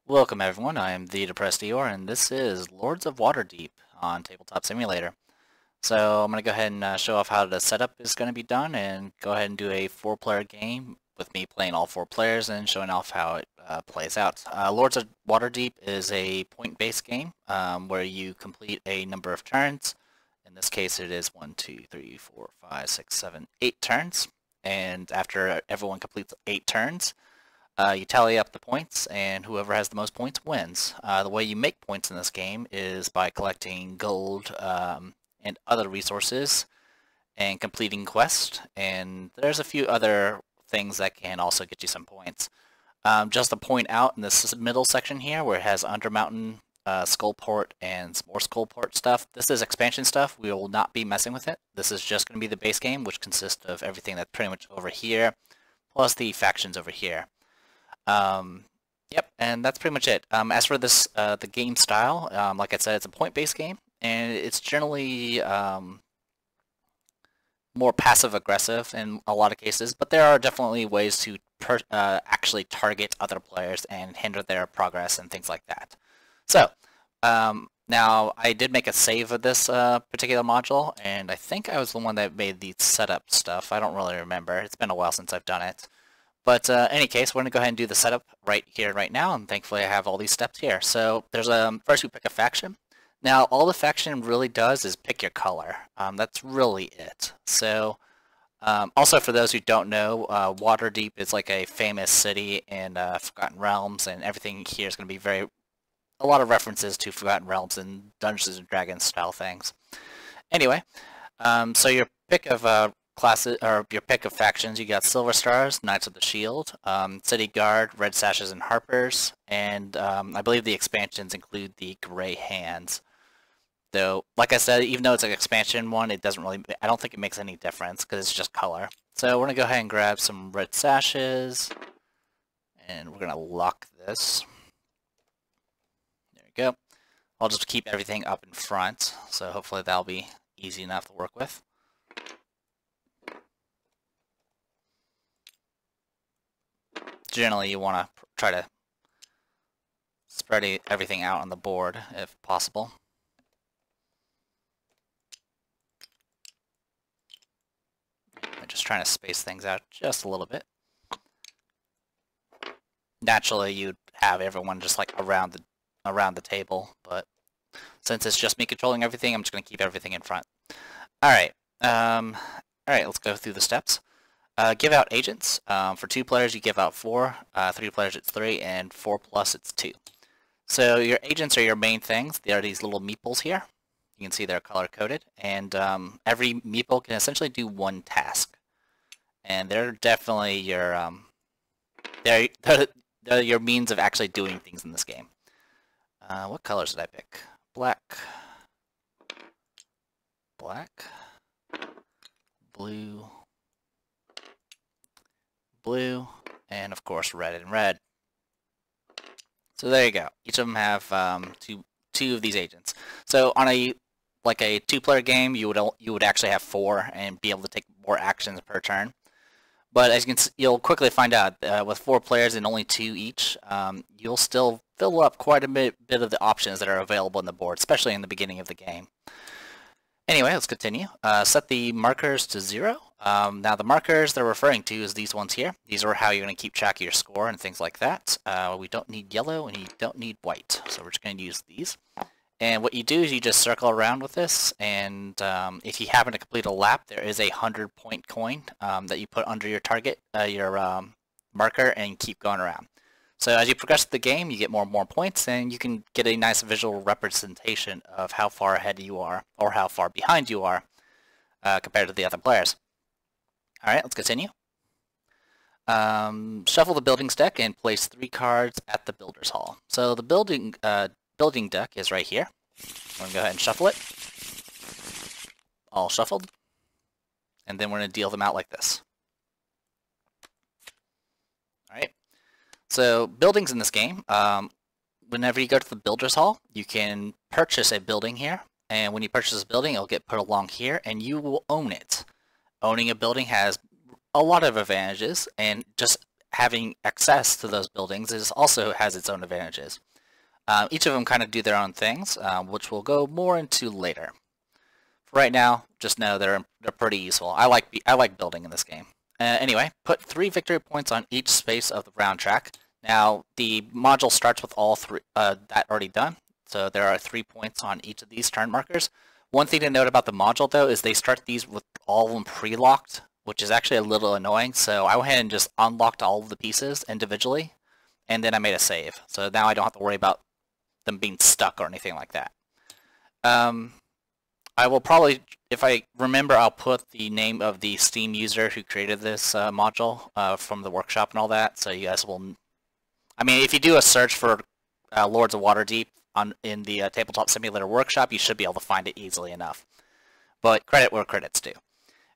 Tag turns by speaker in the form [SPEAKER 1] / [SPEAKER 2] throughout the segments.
[SPEAKER 1] Welcome everyone, I am the Depressed Eeyore, and this is Lords of Waterdeep on Tabletop Simulator. So I'm going to go ahead and show off how the setup is going to be done and go ahead and do a 4-player game with me playing all 4 players and showing off how it plays out. Lords of Waterdeep is a point-based game where you complete a number of turns. In this case it is 1, 2, 3, 4, 5, 6, 7, 8 turns, and after everyone completes 8 turns, you tally up the points, and whoever has the most points wins. The way you make points in this game is by collecting gold and other resources and completing quests, and there's a few other things that can also get you some points. Just to point out in this middle section here where it has Undermountain, Skullport, and some more Skullport stuff, this is expansion stuff. We will not be messing with it. This is just going to be the base game, which consists of everything that's pretty much over here, plus the factions over here. Yep, and that's pretty much it. As for this, the game style, like I said, it's a point-based game, and it's generally more passive-aggressive in a lot of cases, but there are definitely ways to actually target other players and hinder their progress and things like that. So, now I did make a save of this particular module, and I think I was the one that made the setup stuff. I don't really remember. It's been a while since I've done it. But in any case, we're going to go ahead and do the setup right here, right now, and thankfully I have all these steps here. So there's first we pick a faction. Now all the faction really does is pick your color. That's really it. So also for those who don't know, Waterdeep is like a famous city in Forgotten Realms, and everything here is going to be a lot of references to Forgotten Realms and Dungeons and Dragons style things. Anyway, so your pick of classes, or your pick of factions, you got Silver Stars, Knights of the Shield, City Guard, Red Sashes and Harpers, and I believe the expansions include the Gray Hands. Though, like I said, even though it's an expansion one, it doesn't really, I don't think it makes any difference because it's just color. So we're going to go ahead and grab some Red Sashes, and we're going to lock this. There we go. I'll just keep everything up in front, so hopefully that'll be easy enough to work with. Generally, you want to try to spread everything out on the board if possible. I'm just trying to space things out just a little bit. Naturally, you'd have everyone just like around the table, but since it's just me controlling everything, I'm just going to keep everything in front. All right, let's go through the steps. Give out agents. For 2 players, you give out 4. 3 players, it's 3, and 4 plus, it's 2. So your agents are your main things. They are these little meeples here. You can see they're color-coded, and every meeple can essentially do 1 task. And they're definitely your they're your means of actually doing things in this game. What colors did I pick? Black, blue, and of course red and red. So there you go. Each of them have two of these agents. So on a 2-player game, you would actually have 4 and be able to take more actions per turn. But as you can see, you'll quickly find out with 4 players and only 2 each, you'll still fill up quite a bit of the options that are available on the board, especially in the beginning of the game. Anyway, let's continue. Set the markers to 0. Now the markers they're referring to is these ones here. These are how you're going to keep track of your score and things like that. We don't need yellow and you don't need white, so we're just going to use these. And what you do is you just circle around with this, and if you happen to complete a lap, there is a 100-point coin that you put under your target, your marker, and keep going around. So as you progress the game, you get more and more points, and you can get a nice visual representation of how far ahead you are, or how far behind you are, compared to the other players. Alright, let's continue. Shuffle the buildings deck and place 3 cards at the Builder's Hall. So the building deck is right here. I'm going to go ahead and shuffle it. All shuffled. And then we're going to deal them out like this. Alright. So buildings in this game, whenever you go to the Builder's Hall, you can purchase a building here. And when you purchase a building, it'll get put along here, and you will own it. Owning a building has a lot of advantages, and just having access to those buildings is also has its own advantages. Each of them kind of do their own things, which we'll go more into later. For right now, just know they're pretty useful. I like building in this game. Anyway, put 3 victory points on each space of the round track. Now, the module starts with all 3 that already done, so there are 3 points on each of these turn markers. One thing to note about the module, though, is they start these with all of them pre-locked, which is actually a little annoying, so I went ahead and just unlocked all of the pieces individually, and then I made a save. So now I don't have to worry about them being stuck or anything like that. I will probably, if I remember, I'll put the name of the Steam user who created this module from the workshop and all that, so you guys will... I mean, if you do a search for Lords of Waterdeep in the Tabletop Simulator workshop, you should be able to find it easily enough. But credit where credit's due.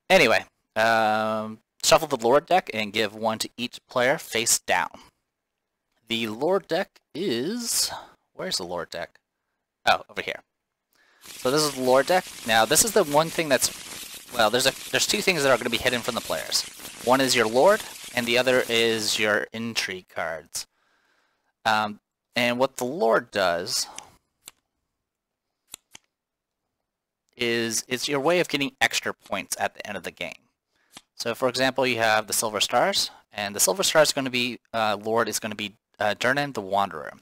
[SPEAKER 1] Anyway, shuffle the Lord deck and give 1 to each player face down. The Lord deck is... Where's the Lord deck? Oh, over here. So this is the Lord deck. Now, this is the one thing that's... Well, there's 2 things that are going to be hidden from the players. One is your Lord, and the other is your Intrigue cards. And what the Lord does is it's your way of getting extra points at the end of the game. So, for example, you have the Silver Stars, and the Silver Stars is going to be, Lord is going to be Durnan the Wanderer.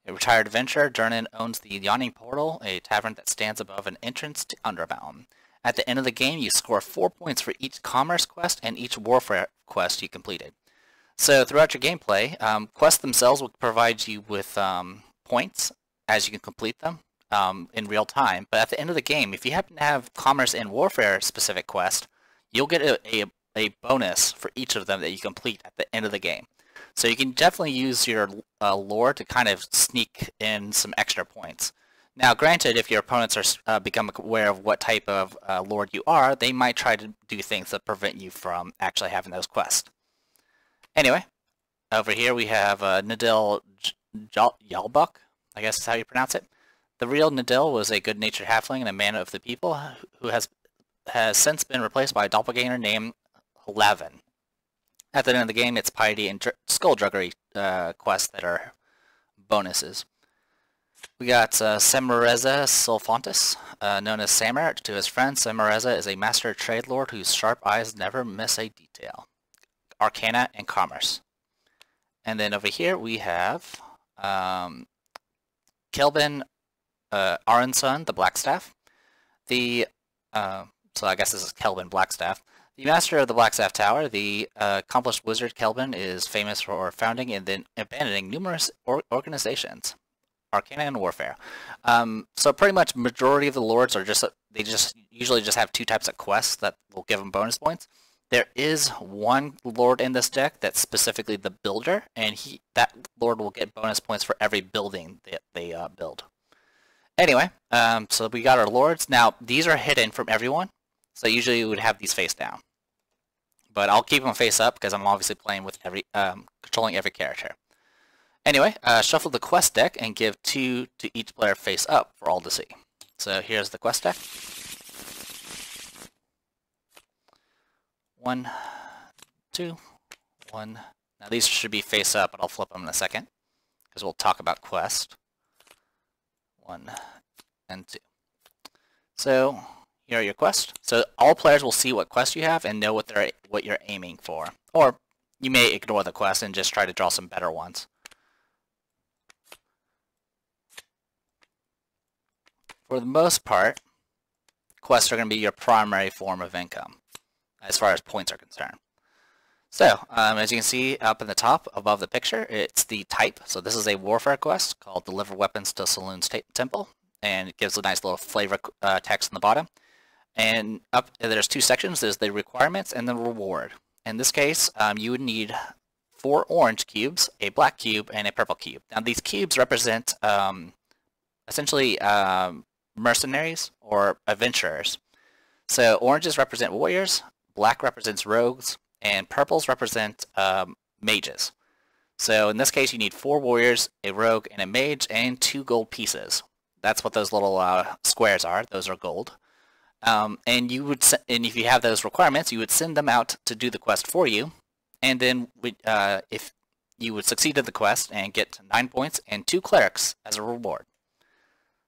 [SPEAKER 1] A retired adventurer, Durnan owns the Yawning Portal, a tavern that stands above an entrance to Underbound. At the end of the game, you score 4 points for each commerce quest and each warfare quest you completed. So throughout your gameplay, quests themselves will provide you with points as you can complete them in real time. But at the end of the game, if you happen to have commerce and warfare specific quests, you'll get a bonus for each of them that you complete at the end of the game. So you can definitely use your lore to kind of sneak in some extra points. Now, granted, if your opponents are become aware of what type of lord you are, they might try to do things that prevent you from actually having those quests. Anyway, over here we have Nadil Yalbuck, I guess is how you pronounce it. The real Nadil was a good-natured halfling and a man of the people who has since been replaced by a doppelganger named Lavin. At the end of the game, it's piety and skullduggery quests that are bonuses. We got Samareza Sulfontis, known as Samar to his friend. Samareza is a master trade lord whose sharp eyes never miss a detail. Arcana and Commerce. And then over here we have Kelvin Aronson, the Blackstaff. So I guess this is Kelvin Blackstaff. The master of the Blackstaff Tower, the accomplished wizard Kelvin is famous for founding and then abandoning numerous organizations, Arcana and Warfare. So pretty much majority of the lords are they usually just have 2 types of quests that will give them bonus points. There is one lord in this deck that's specifically the builder, and that lord will get bonus points for every building that they build. Anyway, so we got our lords. Now, these are hidden from everyone, so usually you would have these face down. But I'll keep them face up because I'm obviously playing with controlling every character. Anyway, shuffle the quest deck and give 2 to each player face up for all to see. So here's the quest deck. 1, 2, 1. Now these should be face up, but I'll flip them in a second because we'll talk about quest. 1 and 2. So here are your quests. So all players will see what quest you have and know what you're aiming for. Or you may ignore the quest and just try to draw some better ones. For the most part, quests are going to be your primary form of income as far as points are concerned. So, as you can see up in the top above the picture, it's the type. So this is a warfare quest called Deliver Weapons to Saloon's Temple, and it gives a nice little flavor text in the bottom. And there's 2 sections. There's the requirements and the reward. In this case, you would need 4 orange cubes, a black cube, and a purple cube. Now these cubes represent essentially mercenaries or adventurers. So oranges represent warriors, black represents rogues, and purples represent mages. So in this case, you need 4 warriors, a rogue, and a mage, and 2 gold pieces. That's what those little squares are. Those are gold. And if you have those requirements, you would send them out to do the quest for you. and then if you would succeed in the quest and get 9 points and 2 clerics as a reward.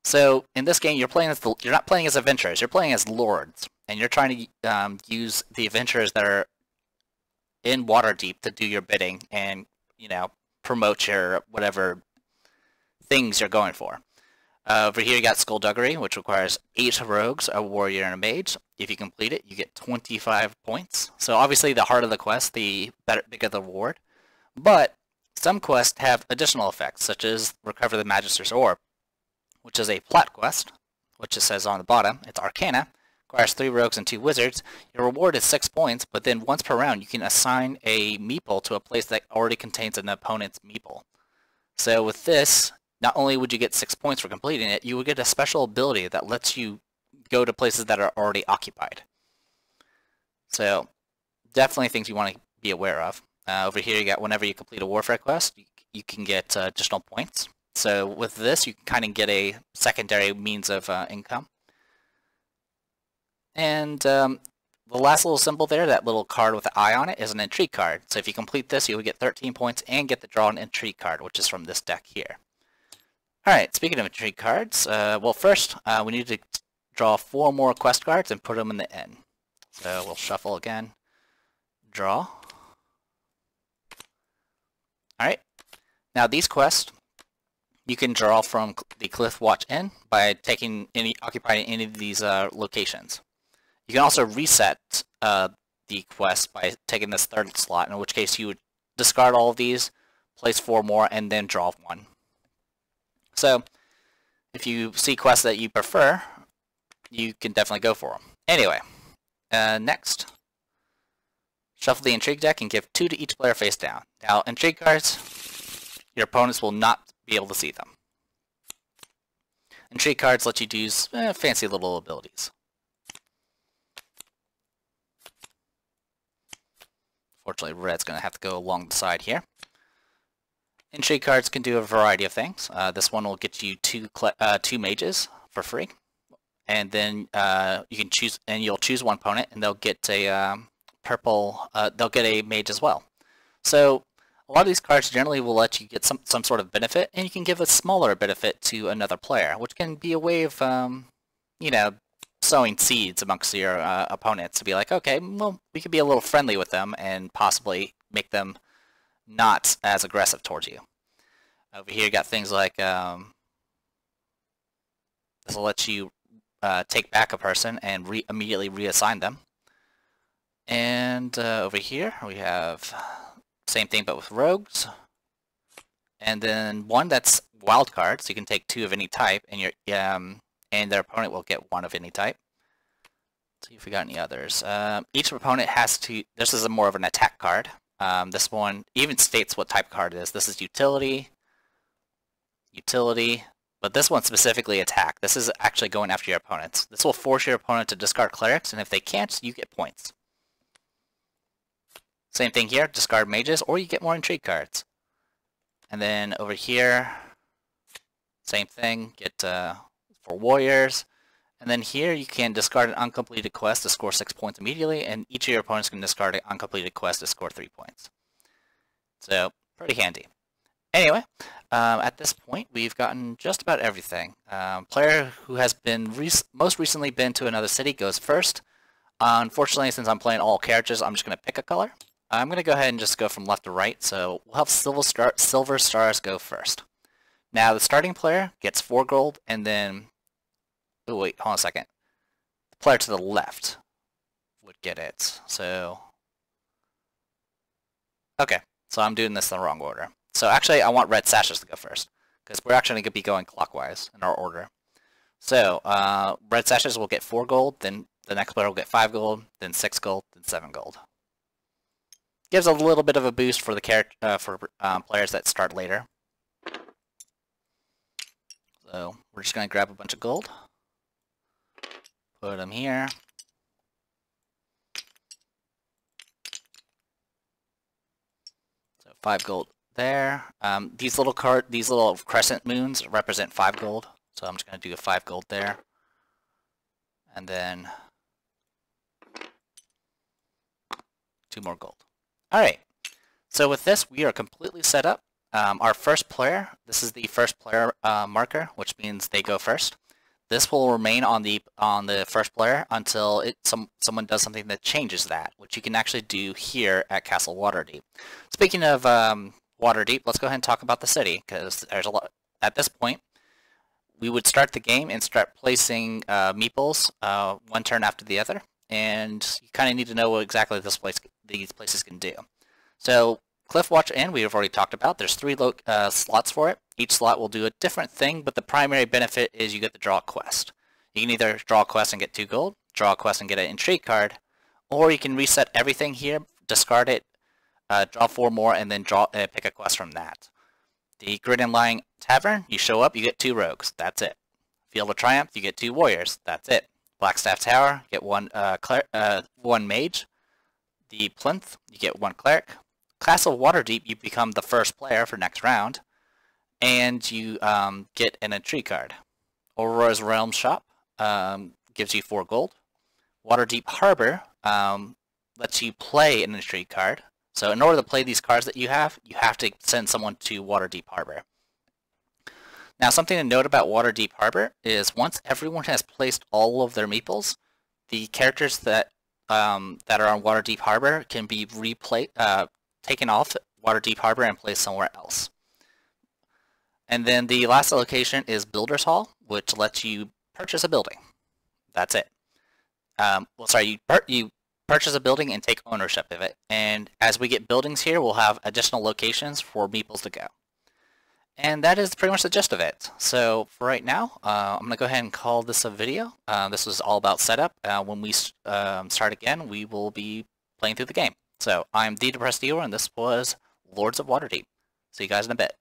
[SPEAKER 1] So in this game, you're not playing as adventurers, you're playing as lords, and you're trying to use the adventurers that are in Waterdeep to do your bidding and, promote your whatever things you're going for. Over here you got Skullduggery, which requires 8 rogues, a warrior, and a mage. If you complete it, you get 25 points. So obviously the harder the quest, the bigger the reward. But some quests have additional effects, such as Recover the Magister's Orb, which is a plot quest, which it says on the bottom. It's Arcana, requires 3 rogues and 2 wizards. Your reward is 6 points, but then once per round you can assign a meeple to a place that already contains an opponent's meeple. So with this, not only would you get 6 points for completing it, you would get a special ability that lets you go to places that are already occupied. So definitely things you want to be aware of. Over here you got whenever you complete a warfare quest, you can get additional points. So with this, you can kind of get a secondary means of income. And the last little symbol there, that little card with the eye on it, is an Intrigue card. So if you complete this, you will get 13 points and get to draw an Intrigue card, which is from this deck here. Alright, speaking of Intrigue cards, well first, we need to draw 4 more quest cards and put them in the end. So we'll shuffle again, draw. Alright, now these quests, you can draw from the Cliff Watch Inn by occupying any of these locations. You can also reset the quest by taking this 3rd slot, in which case you would discard all of these, place 4 more, and then draw 1. So, if you see quests that you prefer, you can definitely go for them. Anyway, next, shuffle the Intrigue deck and give 2 to each player face down. Now, Intrigue cards, your opponents will not be able to see them. Intrigue cards let you do fancy little abilities. Fortunately, red's going to have to go along the side here. Intrigue cards can do a variety of things. This one will get you 2 mages for free, and then you can choose, and you'll choose one opponent, and they'll get a they'll get a mage as well. So a lot of these cards generally will let you get some sort of benefit, and you can give a smaller benefit to another player, which can be a way of sowing seeds amongst your opponents to be like, okay, well, we could be a little friendly with them and possibly make them not as aggressive towards you. Over here you got things like this will let you take back a person and immediately reassign them. And over here we have same thing but with rogues. And then one that's wild card, so you can take 2 of any type, and your and their opponent will get 1 of any type. Let's see if we got any others. Each opponent has to. This is more of an attack card. This one even states what type of card it is. This is utility, but this one specifically attack. This is actually going after your opponents. This will force your opponent to discard clerics, and if they can't, you get points. Same thing here, discard mages, or you get more Intrigue cards. And then over here, same thing, get for warriors. And then here you can discard an uncompleted quest to score 6 points immediately, and each of your opponents can discard an uncompleted quest to score 3 points. So, pretty handy. Anyway, at this point we've gotten just about everything. Player who has been most recently been to another city goes first. Unfortunately, since I'm playing all characters, I'm just going to pick a color. I'm going to go ahead and just go from left to right, so we'll have Silver Stars go first. Now the starting player gets 4 gold, and then... Oh wait, hold on a second. The player to the left would get it, so... Okay, so I'm doing this in the wrong order. So actually I want Red Sashes to go first, because we're actually going to be going clockwise in our order. So, Red Sashes will get 4 gold, then the next player will get 5 gold, then 6 gold, then 7 gold. Gives a little bit of a boost for the players that start later. So we're just going to grab a bunch of gold, put them here. So 5 gold there. These little crescent moons represent 5 gold. So I'm just going to do a 5 gold there, and then 2 more gold. All right. So with this, we are completely set up. Our first player, this is the first player marker, which means they go first. This will remain on the first player until someone does something that changes that, which you can actually do here at Castle Waterdeep. Speaking of Waterdeep, let's go ahead and talk about the city, because there's a lot. At this point, we would start the game and start placing meeples one turn after the other, and you kind of need to know what exactly these places can do. So Cliffwatch Inn, we have already talked about. There's 3 slots for it. Each slot will do a different thing, but the primary benefit is you get to draw a quest. You can either draw a quest and get 2 gold, draw a quest and get an intrigue card, or you can reset everything here, discard it, draw 4 more, and then pick a quest from that. The Grid and Lying Tavern, you show up, you get 2 rogues. That's it. Field of Triumph, you get 2 warriors. That's it. Blackstaff Tower, you get 1 mage. The Plinth, you get 1 cleric. Castle Waterdeep, you become the first player for next round, and you get an intrigue card. Aurora's Realm Shop gives you 4 gold. Waterdeep Harbor lets you play an intrigue card. So in order to play these cards that you have to send someone to Waterdeep Harbor. Now, something to note about Waterdeep Harbor is once everyone has placed all of their meeples, the characters that are on Waterdeep Harbor can be taken off Waterdeep Harbor and placed somewhere else. And then the last location is Builder's Hall, which lets you purchase a building. That's it. You purchase a building and take ownership of it. And as we get buildings here, we'll have additional locations for meeples to go. And that is pretty much the gist of it. So for right now, I'm going to go ahead and call this a video. This was all about setup. When we start again, we will be playing through the game. So I'm The Depressed Dealer, and this was Lords of Waterdeep. See you guys in a bit.